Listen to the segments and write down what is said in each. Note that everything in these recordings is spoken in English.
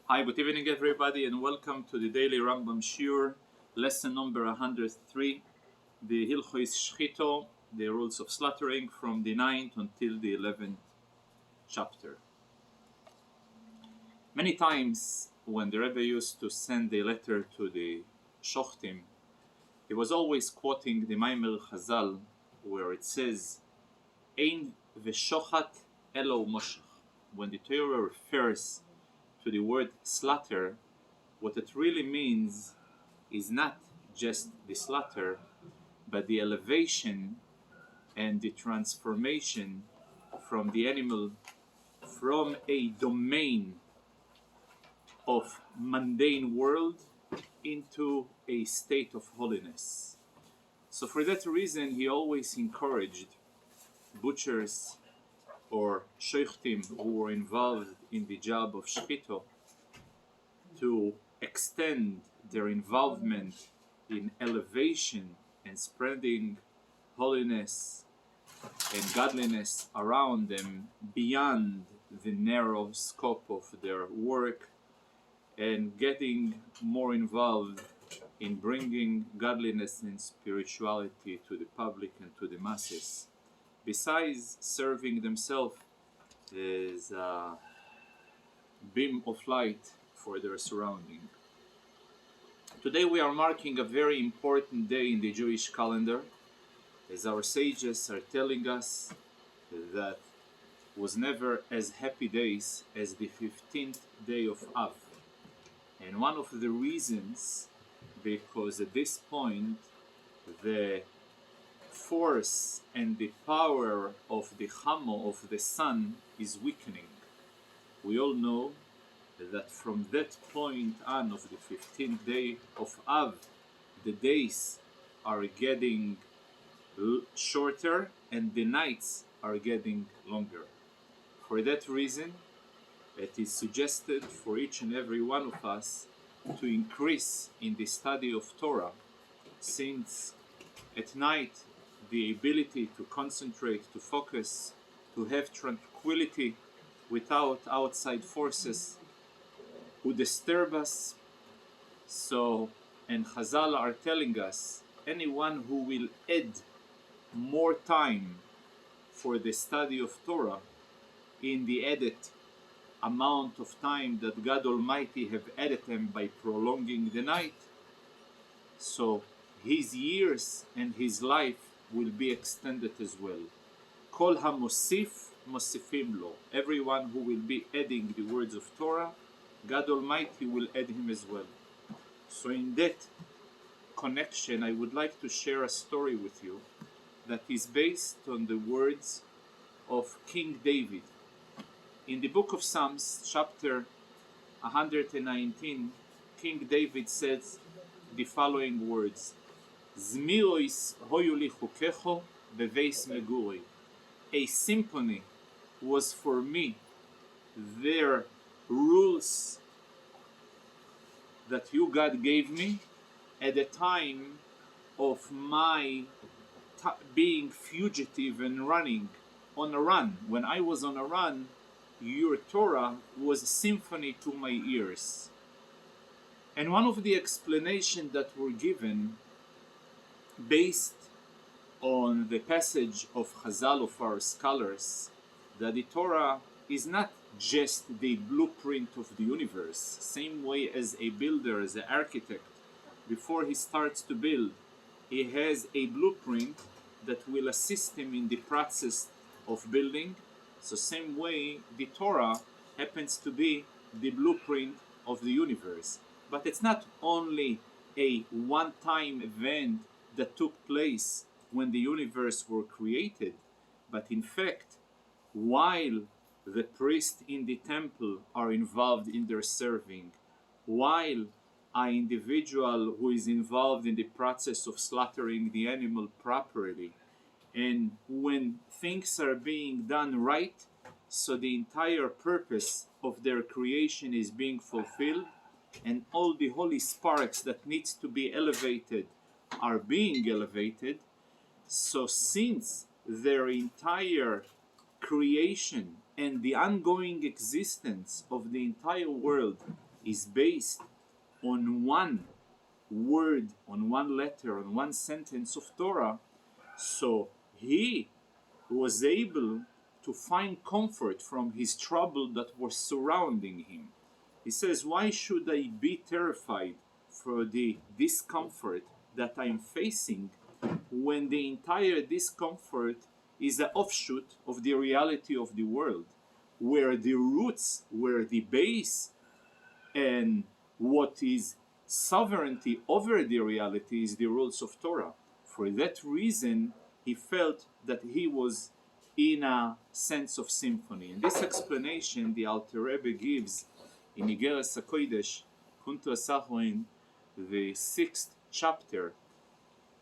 Hi, good evening everybody and welcome to the daily Rambam Shiur, lesson number 103, the Hilchos Shechitah, the rules of slaughtering from the 9th until the 11th chapter. Many times when the Rebbe used to send a letter to the Shochtim, he was always quoting the Maimer Chazal where it says, Ein v'shochat elo moshach. When the Torah refers to the word slaughter, what it really means is not just the slaughter, but the elevation and the transformation from the animal from a domain of mundane world into a state of holiness. So for that reason, he always encouraged butchers or sheikhtim who were involved in the job of Shechitah to extend their involvement in elevation and spreading holiness and godliness around them beyond the narrow scope of their work and getting more involved in bringing godliness and spirituality to the public and to the masses, besides serving themselves as a beam of light for their surrounding. Today we are marking a very important day in the Jewish calendar, as our sages are telling us that was never as happy days as the 15th day of Av. And one of the reasons, because at this point the force and the power of the Chamo, of the sun, is weakening. We all know that from that point on of the 15th day of Av, the days are getting shorter and the nights are getting longer. For that reason, it is suggested for each and every one of us to increase in the study of Torah, since at night the ability to concentrate, to focus, to have tranquility without outside forces who disturb us. So, and Chazal are telling us, anyone who will add more time for the study of Torah in the added amount of time that God Almighty have added him by prolonging the night, so his years and his life will be extended as well. Kol ha-mosif mosifim lo. Everyone who will be adding the words of Torah, God Almighty will add him as well. So in that connection, I would like to share a story with you that is based on the words of King David. In the book of Psalms, chapter 119, King David says the following words: Zmirois hoyu li chukecho beveis meguri. A symphony was for me their rules that you, God, gave me at the time of my being fugitive and running on a run. When I was on a run, your Torah was a symphony to my ears. And one of the explanations that were given based on the passage of Chazal of our scholars, that the Torah is not just the blueprint of the universe, same way as a builder, as an architect, before he starts to build, he has a blueprint that will assist him in the process of building. So same way, the Torah happens to be the blueprint of the universe. But it's not only a one-time event that took place when the universe were created, but in fact, while the priests in the temple are involved in their serving, while an individual who is involved in the process of slaughtering the animal properly, and when things are being done right, so the entire purpose of their creation is being fulfilled, and all the holy sparks that needs to be elevated are being elevated. So since their entire creation and the ongoing existence of the entire world is based on one word, on one letter, on one sentence of Torah, so he was able to find comfort from his trouble that was surrounding him. He says, why should I be terrified for the discomfort that I'm facing when the entire discomfort is an offshoot of the reality of the world, where the roots, where the base, and what is sovereignty over the reality is the rules of Torah. For that reason, he felt that he was in a sense of symphony. And this explanation the Alter Rebbe gives in Igeres HaKodesh, Kuntra Sahoin, the 6th chapter,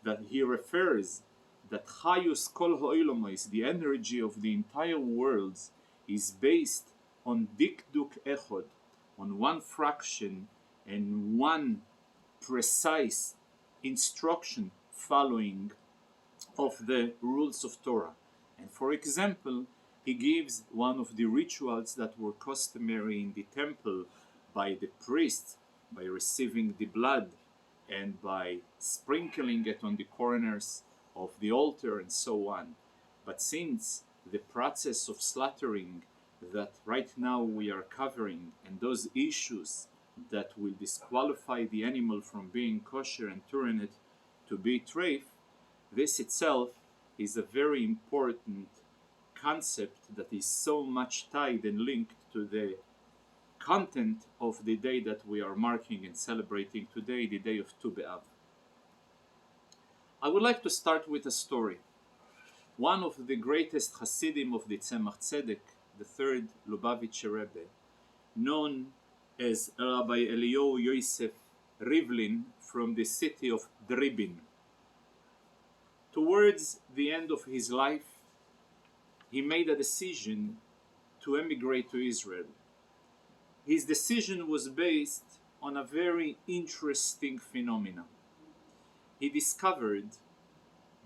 that he refers that Chayus Kol Ha'olamos, the energy of the entire world, is based on Dikduk Echod, on one fraction and one precise instruction following of the rules of Torah. And for example, he gives one of the rituals that were customary in the temple by the priests, by receiving the blood and by sprinkling it on the corners of the altar and so on. But since the process of slaughtering that right now we are covering, and those issues that will disqualify the animal from being kosher and turn it to be treif, this itself is a very important concept that is so much tied and linked to the content of the day that we are marking and celebrating today, the day of Tu B'Av. I would like to start with a story. One of the greatest Hasidim of the Tzemach Tzedek, the third Lubavitcher Rebbe, known as Rabbi Eliyahu Yosef Rivlin from the city of Dribin. Towards the end of his life, he made a decision to emigrate to Israel. His decision was based on a very interesting phenomenon. He discovered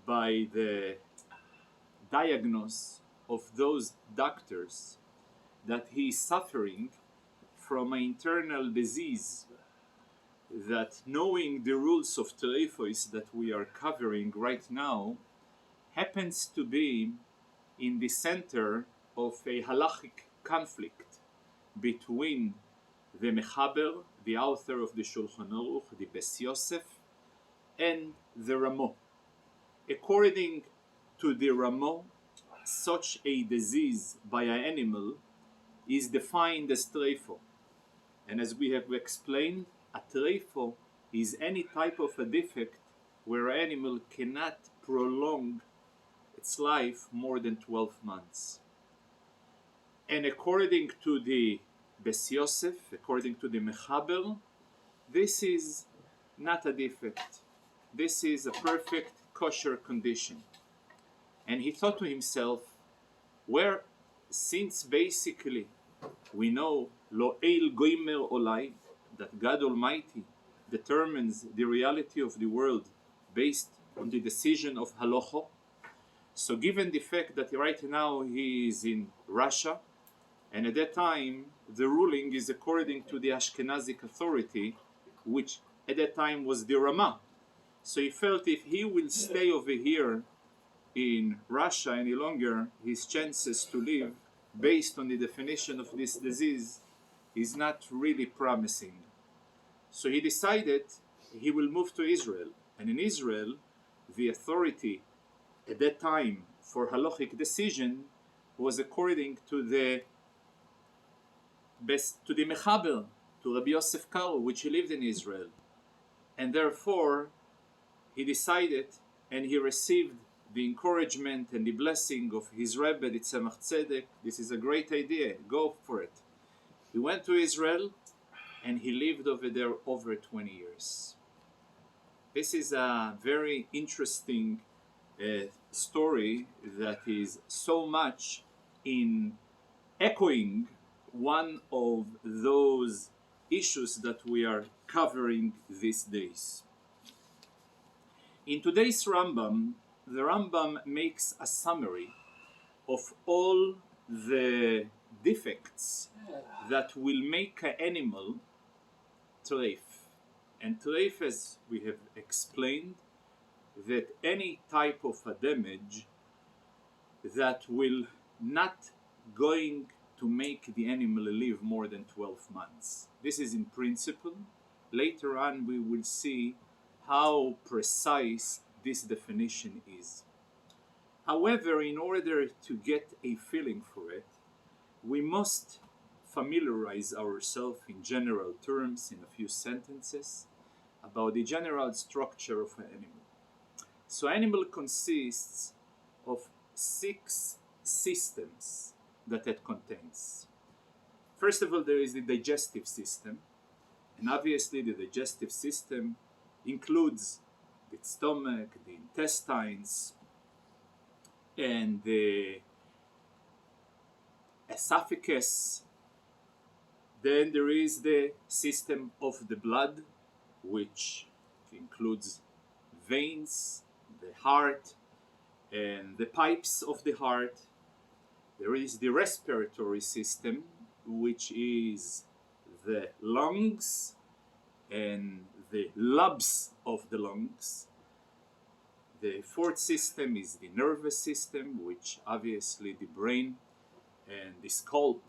by the diagnosis of those doctors that he is suffering from an internal disease that, knowing the rules of Trefe that we are covering right now, happens to be in the center of a halachic conflict between the Mechaber, the author of the Shulchan Aruch, the Bes Yosef, and the Ramo. According to the Ramo, such a disease by an animal is defined as treifo. And as we have explained, a treifo is any type of a defect where an animal cannot prolong its life more than 12 months. And according to the Bes Yosef, according to the Mechaber, this is not a defect. This is a perfect kosher condition. And he thought to himself, where, since basically we know Lo Eil Goimer Olai, that God Almighty determines the reality of the world based on the decision of Halocho, so given the fact that right now he is in Russia, and at that time the ruling is according to the Ashkenazic authority, which at that time was the Rama. So he felt if he will stay over here in Russia any longer, his chances to live based on the definition of this disease is not really promising. So he decided he will move to Israel. And in Israel, the authority at that time for halachic decision was according to the Mechaber, to Rabbi Yosef Karo, which he lived in Israel. And therefore, he decided and he received the encouragement and the blessing of his Rebbe, the Tzemach Tzedek. This is a great idea, go for it. He went to Israel and he lived over there over 20 years. This is a very interesting story that is so much in echoing one of those issues that we are covering these days. In today's Rambam, the Rambam makes a summary of all the defects that will make an animal Trefe. And Trefe, as we have explained, that any type of a damage that will not going to make the animal live more than 12 months. This is in principle. Later on we will see how precise this definition is. However, in order to get a feeling for it, we must familiarize ourselves in general terms in a few sentences about the general structure of an animal. So animal consists of 6 systems that it contains. First of all, there is the digestive system, and obviously the digestive system includes the stomach, the intestines, and the esophagus. Then there is the system of the blood, which includes veins, the heart, and the pipes of the heart. There is the respiratory system, which is the lungs and the lobes of the lungs. The fourth system is the nervous system, which obviously the brain and the scalp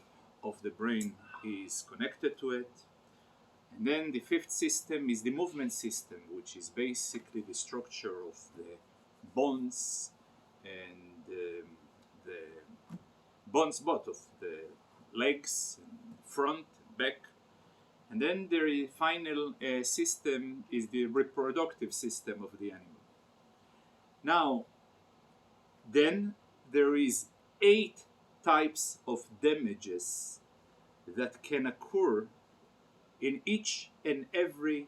of the brain is connected to it. And then the fifth system is the movement system, which is basically the structure of the bones and the bones both of the legs, front, back. And then the final system is the reproductive system of the animal. Now, then there is 8 types of damages that can occur in each and every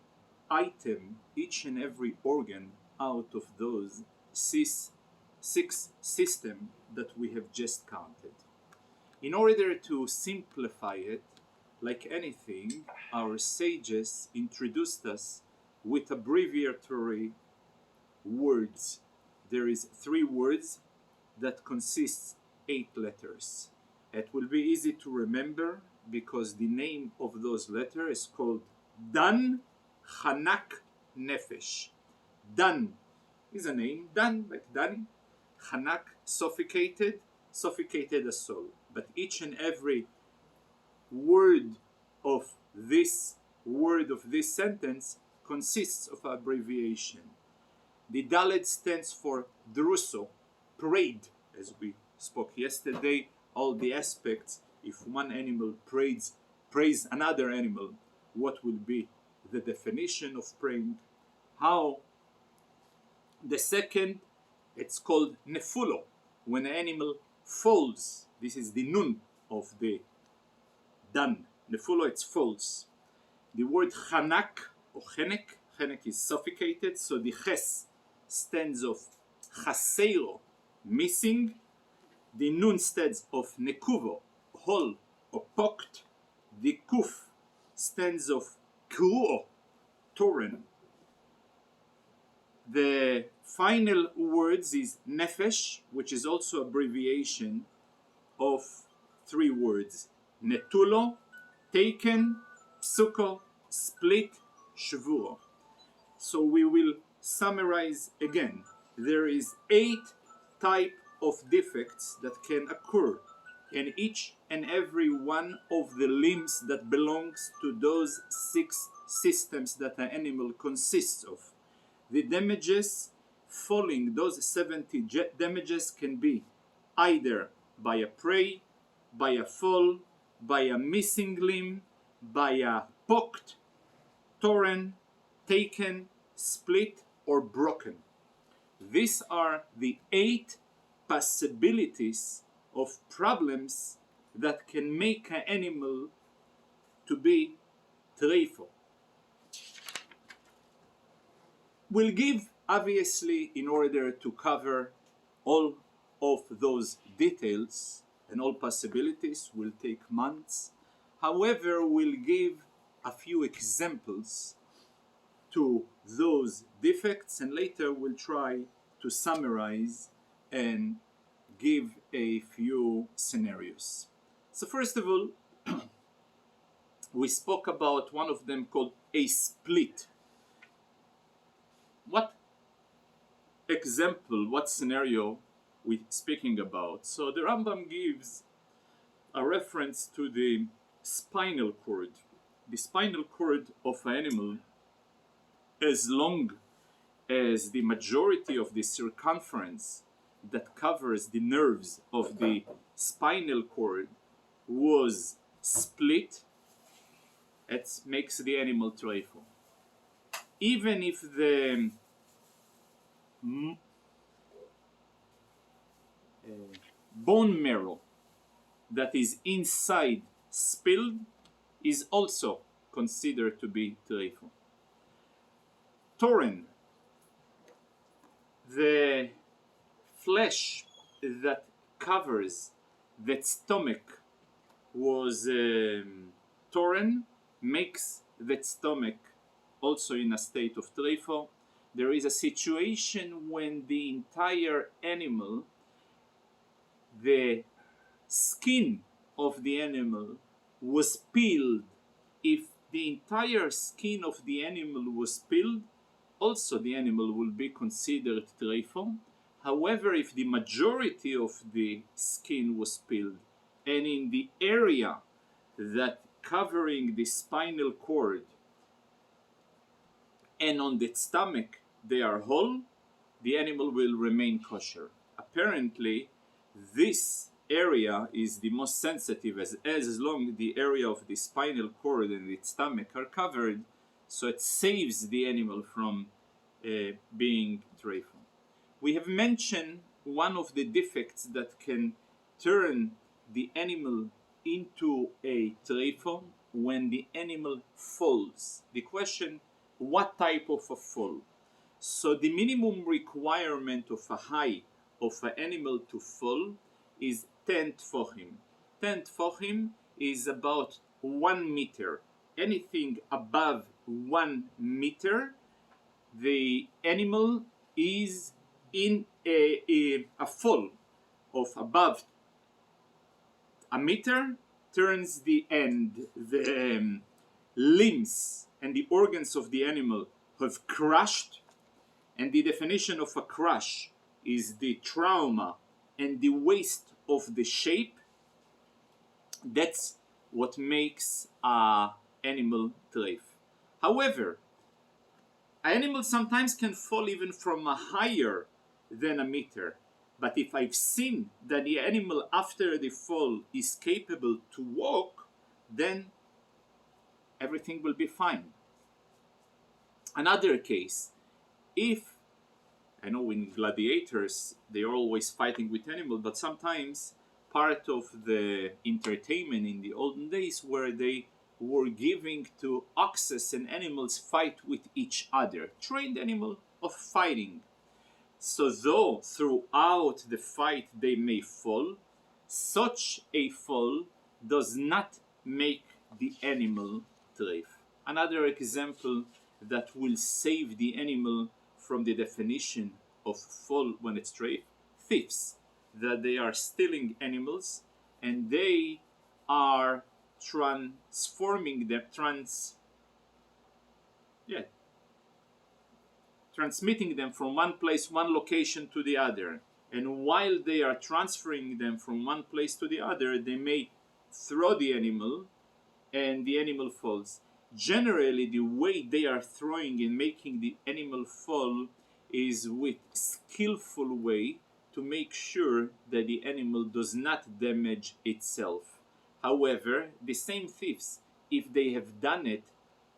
item, each and every organ out of those 6 systems that we have just counted. In order to simplify it, like anything, our sages introduced us with abbreviatory words. There is 3 words that consists 8 letters. It will be easy to remember because the name of those letters is called Dan, Chanak, Nefesh. Dan is a name, Dan like Danny. Chanak, suffocated a soul. But each and every word of this sentence consists of abbreviation. The Dalet stands for Druso, parade, as we spoke yesterday. All the aspects, if one animal praise another animal, what will be the definition of praying? How? The second, it's called Nefulo, when an animal falls. This is the nun of the Dan. Nefulo, it's falls. The word Chanak or Chenek is suffocated, so the Ches stands of Chaseiro, missing. The Nun stands of Nekuvo, hole or poked. The Kuf stands of Kruo, torn. The final words is Nefesh, which is also abbreviation of 3 words. Netulo, taken, psuko, split, shvuro. So we will summarize again. There is 8 types of defects that can occur in each and every one of the limbs that belongs to those 6 systems that an animal consists of. The damages falling, those 70 damages can be either by a prey, by a fall, by a missing limb, by a poked, torn, taken, split, or broken. These are the 8 possibilities of problems that can make an animal to be treifo. We'll give, obviously, in order to cover all of those details and all possibilities, will take months. However, we'll give a few examples to those defects, and later we'll try to summarize and give a few scenarios. So first of all, We spoke about one of them called a split. What example, what scenario we speaking about? So the Rambam gives a reference to the spinal cord. The spinal cord of an animal, as long as the majority of the circumference that covers the nerves of the spinal cord was split, it makes the animal trefe. Even if the bone marrow that is inside spilled is also considered to be trefe. Torn, the flesh that covers the stomach was torn, makes the stomach also in a state of trefe. There is a situation when the entire animal, the skin of the animal was peeled. If the entire skin of the animal was peeled, also the animal will be considered trefe. However, if the majority of the skin was peeled and in the area that covering the spinal cord and on the stomach they are whole, the animal will remain kosher. Apparently, this area is the most sensitive as long the area of the spinal cord and the stomach are covered, so it saves the animal from being trefe. We have mentioned one of the defects that can turn the animal into a trefe when the animal falls. The question, what type of a fall? So the minimum requirement of a height of an animal to fall is 10 tefachim. 10 tefachim is about 1 meter. Anything above 1 meter, the animal is in a fall of above a meter, turns the end, the limbs and the organs of the animal have crushed, and the definition of a crush is the trauma and the waste of the shape. That's what makes an animal trefe. However, an animal sometimes can fall even from a higher than a meter. But if I've seen that the animal after the fall is capable to walk, then everything will be fine. Another case, if, I know in gladiators they are always fighting with animals, but sometimes part of the entertainment in the olden days where they were giving to oxes and animals fight with each other, trained animal of fighting. So though throughout the fight they may fall, such a fall does not make the animal trefe. Another example that will save the animal from the definition of fall when it's trefe, thieves, that they are stealing animals and they are transforming them, transmitting them from one place, one location to the other. And while they are transferring them from one place to the other, they may throw the animal and the animal falls. Generally, the way they are throwing and making the animal fall is with skillful way to make sure that the animal does not damage itself. However, the same thieves, if they have done it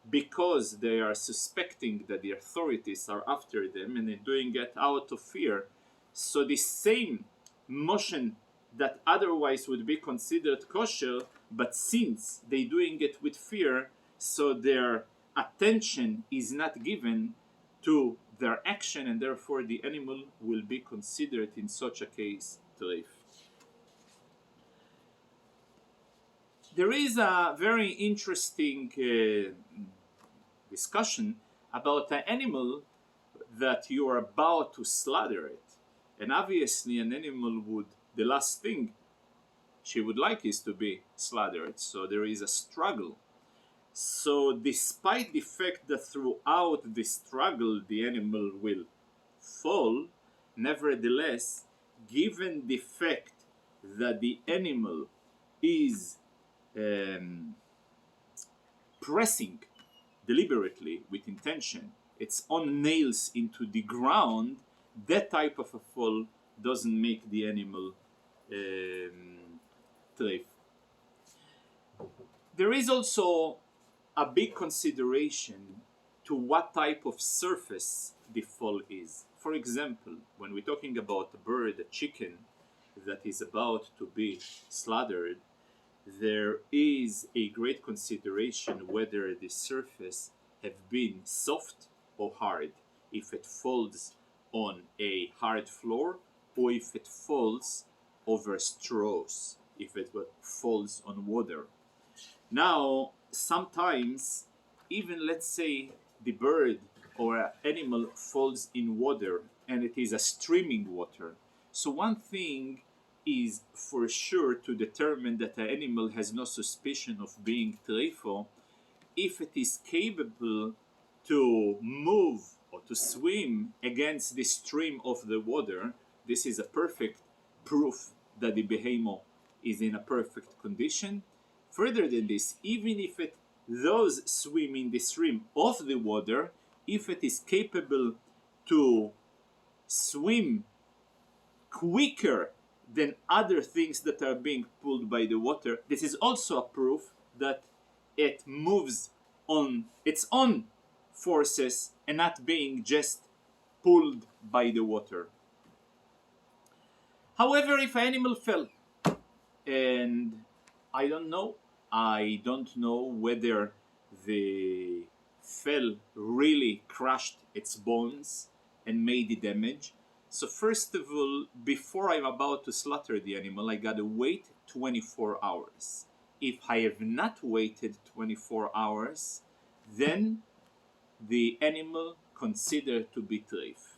because they are suspecting that the authorities are after them and they're doing it out of fear, so the same motion that otherwise would be considered kosher, but since they're doing it with fear, so their attention is not given to their action, and therefore the animal will be considered in such a case trefe. There is a very interesting discussion about an animal that you are about to slaughter it. And obviously an animal would, the last thing she would like is to be slaughtered. So there is a struggle. So despite the fact that throughout the struggle the animal will fall, nevertheless, given the fact that the animal is um, pressing deliberately with intention its own nails into the ground, that type of a fall doesn't make the animal treif. There is also a big consideration to what type of surface the fall is. For example, when we're talking about a bird, a chicken that is about to be slaughtered, there is a great consideration whether the surface have been soft or hard, if it falls on a hard floor or if it falls over straws, if it falls on water. Now, sometimes, even let's say the bird or an animal falls in water and it is a streaming water. So, one thing is for sure to determine that an animal has no suspicion of being treifo if it is capable to move or to swim against the stream of the water. This is a perfect proof that the behemoth is in a perfect condition. Further than this, even if it does swim in the stream of the water, if it is capable to swim quicker than other things that are being pulled by the water, this is also a proof that it moves on its own forces and not being just pulled by the water. However, if an animal fell, and I don't know whether the fell really crushed its bones and made the damage. So first of all, before I'm about to slaughter the animal, I gotta wait 24 hours. If I have not waited 24 hours, then the animal considered to be treif.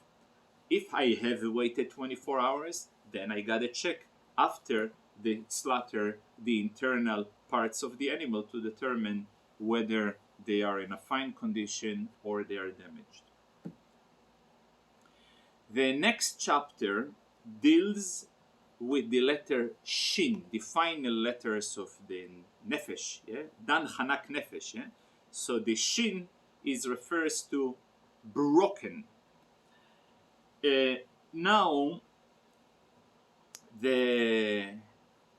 If I have waited 24 hours, then I gotta check after the slaughter the internal parts of the animal to determine whether they are in a fine condition or they are damaged. The next chapter deals with the letter Shin, the final letters of the Nefesh, yeah? Dan Hanak Nefesh. Yeah? So the Shin refers to broken. Now,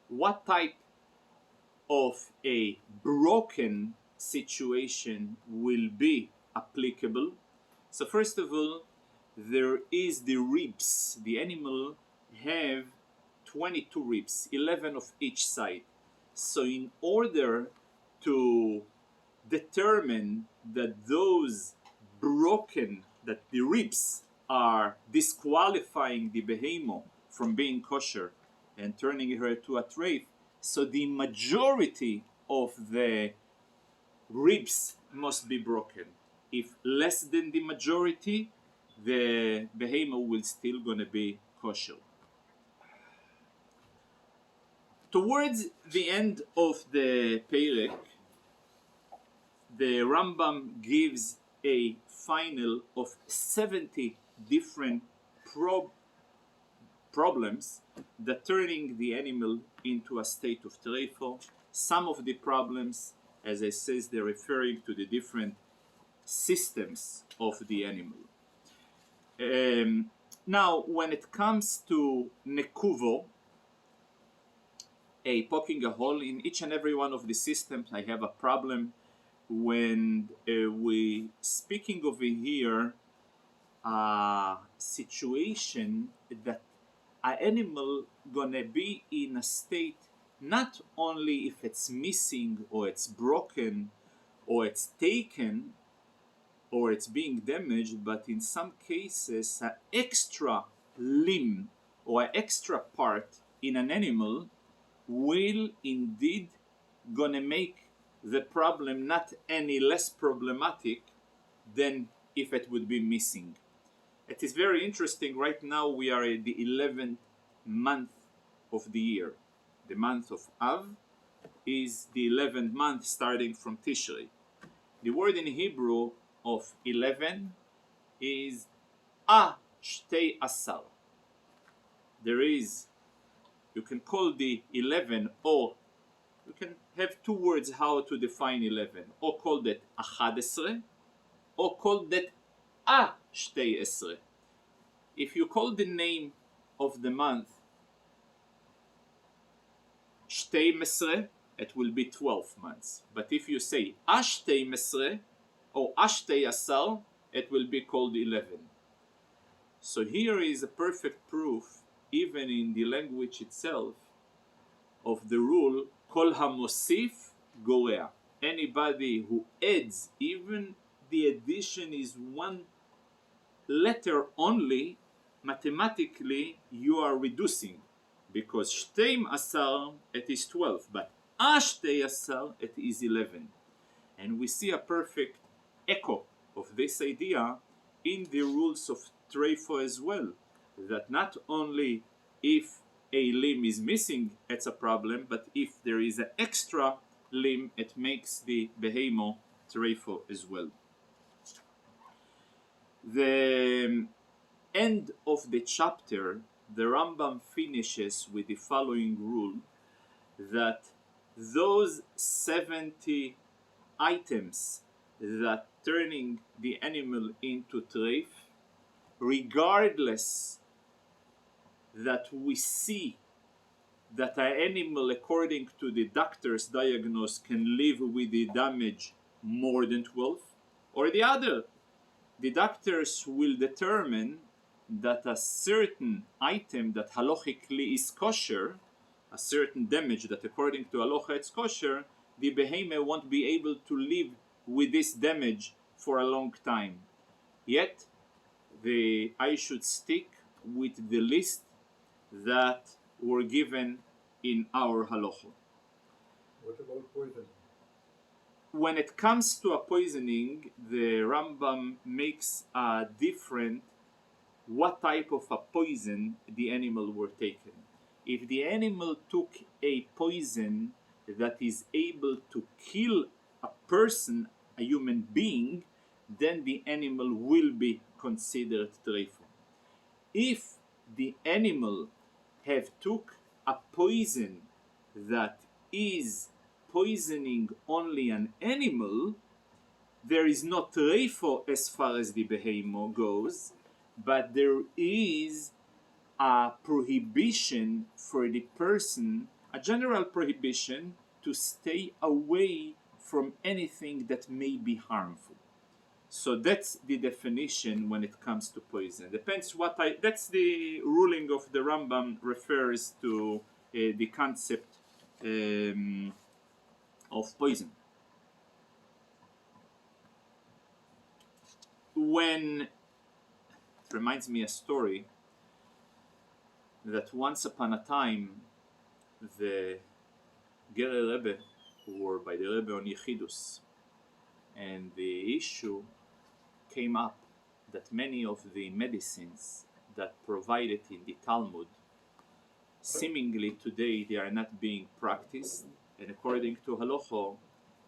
what type of a broken situation will be applicable? So first of all, there is the ribs. The animal have 22 ribs, 11 of each side. So in order to determine that those broken, that the ribs are disqualifying the behemoth from being kosher and turning her to a treif, so the majority of the ribs must be broken. If less than the majority, the behemoth will still gonna be kosher. Towards the end of the Perek, the Rambam gives a final of 70 different problems that turning the animal into a state of treifo. Some of the problems, as I says, they're referring to the different systems of the animal. Now, when it comes to nekuvo, poking a hole in each and every one of the systems, I have a problem when we speaking over here a situation that an animal gonna be in a state not only if it's missing or it's broken or it's taken or it's being damaged, but in some cases an extra limb or an extra part in an animal will indeed gonna make the problem not any less problematic than if it would be missing. It is very interesting. Right now we are in the 11th month of the year. The month of Av is the 11th month starting from Tishrei. The word in Hebrew of 11 is shtei asar. There is, you can call the 11, or you can have two words how to define 11, or call that 11, or call that shtei esre. If you call the name of the month shtei mesre, it will be 12 months. But if you say ashtei mesre or ashtei asar, it will be called 11. So here is a perfect proof, even in the language itself, of the rule kol hamosif gorea. Anybody who adds, even the addition is one letter only, mathematically you are reducing, because shteim asar it is 12, but ashtei asar it is 11. And we see a perfect echo of this idea in the rules of Trefe as well, that not only if a limb is missing it's a problem, but if there is an extra limb it makes the behemoth Trefe as well. The end of the chapter, the Rambam finishes with the following rule, that those 70 items that turning the animal into treif, regardless that we see that an animal, according to the doctor's diagnosis, can live with the damage more than 12, or the other, the doctors will determine that a certain item that halachically is kosher, a certain damage that according to halacha is kosher, the behemoth won't be able to live with this damage for a long time. Yet, I should stick with the list that were given in our halacha. What about poisoning? When it comes to a poisoning, the Rambam makes a different what type of a poison the animal were taken. If the animal took a poison that is able to kill a person, a human being, then the animal will be considered treif. If the animal have took a poison that is poisoning only an animal, there is no treifo as far as the behemoth goes, but there is a prohibition for the person, a general prohibition, to stay away from anything that may be harmful. So that's the definition when it comes to poison. Depends what that's the ruling of the Rambam refers to the concept of poison. When it reminds me a story that once upon a time the Gerer Rebbe were by the Rebbe on Yechidus, and the issue came up that many of the medicines that provided in the Talmud, seemingly today they are not being practiced, and according to halacha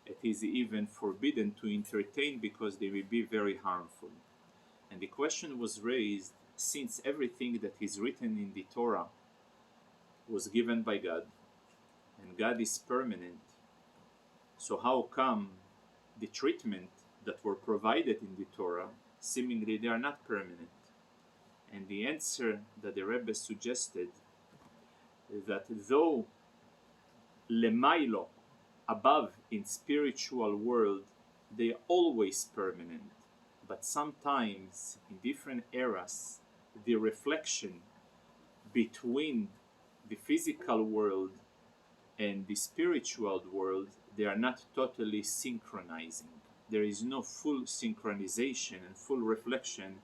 it is even forbidden to entertain because they will be very harmful. And the question was raised, since everything that is written in the Torah was given by God, and God is permanent, so how come the treatment that were provided in the Torah, seemingly they are not permanent? And the answer that the Rebbe suggested is that though lemailo, above in spiritual world, they are always permanent, but sometimes in different eras the reflection between the physical world and the spiritual world, they are not totally synchronizing. There is no full synchronization and full reflection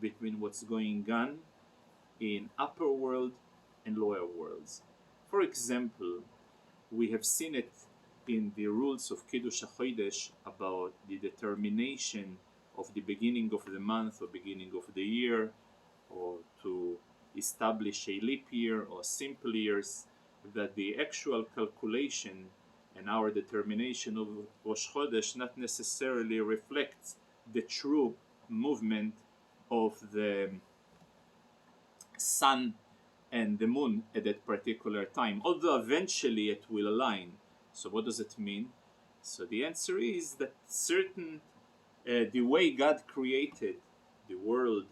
between what's going on in upper world and lower worlds. For example, we have seen it in the rules of Kiddush HaChodesh about the determination of the beginning of the month or beginning of the year, or to establish a leap year or simple years, that the actual calculation and our determination of Rosh Chodesh not necessarily reflects the true movement of the sun and the moon at that particular time, although eventually it will align. So what does it mean? So the answer is that the way God created the world,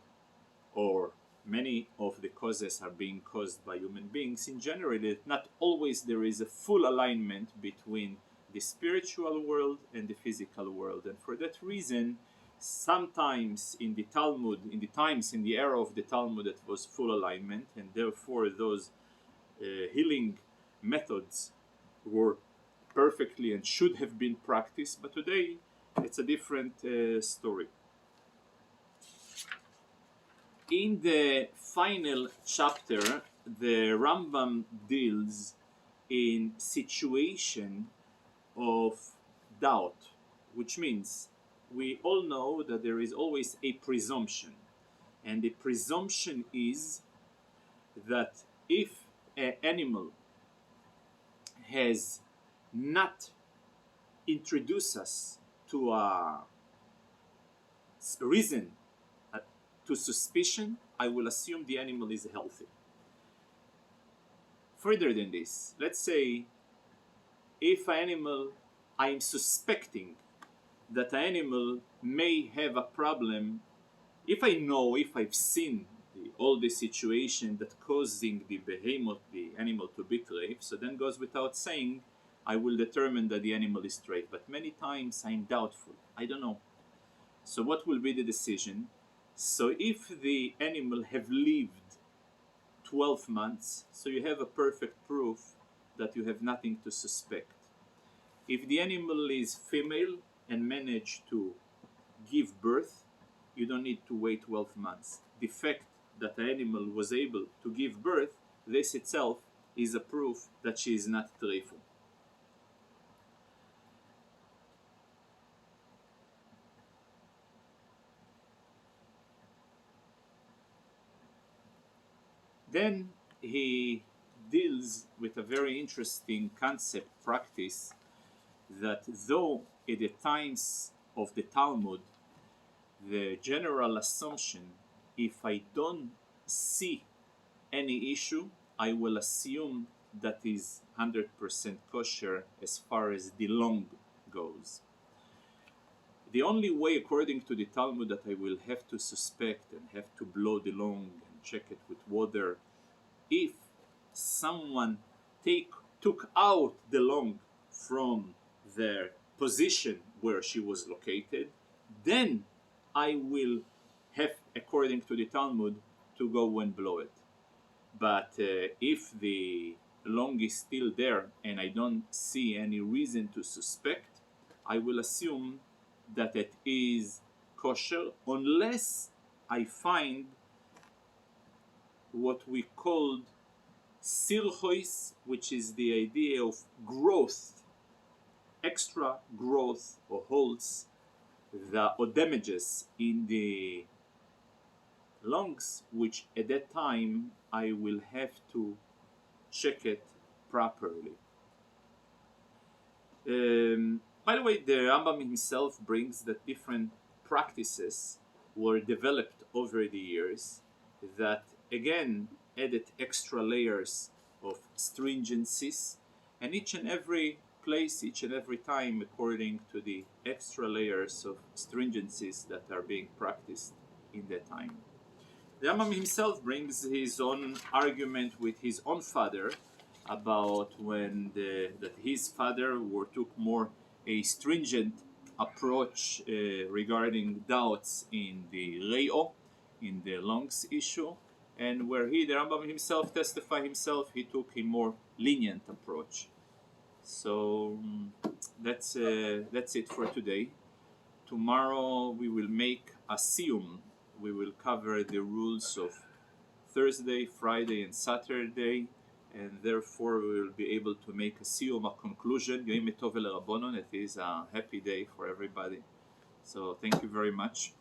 or many of the causes are being caused by human beings in general, not always there is a full alignment between the spiritual world and the physical world. And for that reason, sometimes in the Talmud, in the era of the Talmud, it was full alignment, and therefore those healing methods were perfectly and should have been practiced. But today it's a different story. In the final chapter, the Rambam deals in situation of doubt, which means we all know that there is always a presumption, and the presumption is that if an animal has not introduced us to a reason, to suspicion, I will assume the animal is healthy. Further than this, let's say if an animal, I am suspecting that an animal may have a problem, if I've seen all the situation that causing the behemoth, the animal, to be treif, so then goes without saying, I will determine that the animal is treif. But many times I'm doubtful, I don't know. So what will be the decision? So if the animal have lived 12 months, so you have a perfect proof that you have nothing to suspect. If the animal is female and managed to give birth, you don't need to wait 12 months. The fact that the animal was able to give birth, this itself is a proof that she is not treif. Then he deals with a very interesting concept, practice, that though at the times of the Talmud, the general assumption, if I don't see any issue, I will assume that is 100% kosher as far as the long goes. The only way, according to the Talmud, that I will have to suspect and have to blow the long and check it with water, if someone took out the long from their position where she was located, then I will have, according to the Talmud, to go and blow it. But if the long is still there and I don't see any reason to suspect, I will assume that it is kosher, unless I find what we called sirchois, which is the idea of growth, extra growth or holes or damages in the lungs, which at that time I will have to check it properly. By the way, the Rambam himself brings that different practices were developed over the years that again added extra layers of stringencies, and each and every place, each and every time, according to the extra layers of stringencies that are being practiced in that time. The Rambam himself brings his own argument with his own father about that his father took more a stringent approach regarding doubts in the Re'o, in the lungs issue, and where the Rambam himself testified himself, he took a more lenient approach. So that's it for today. Tomorrow we will make a siyum. We will cover the rules of Thursday, Friday, and Saturday, and therefore we will be able to make a siyum, a conclusion. Yom Tov LeRabbanon. It is a happy day for everybody. So thank you very much.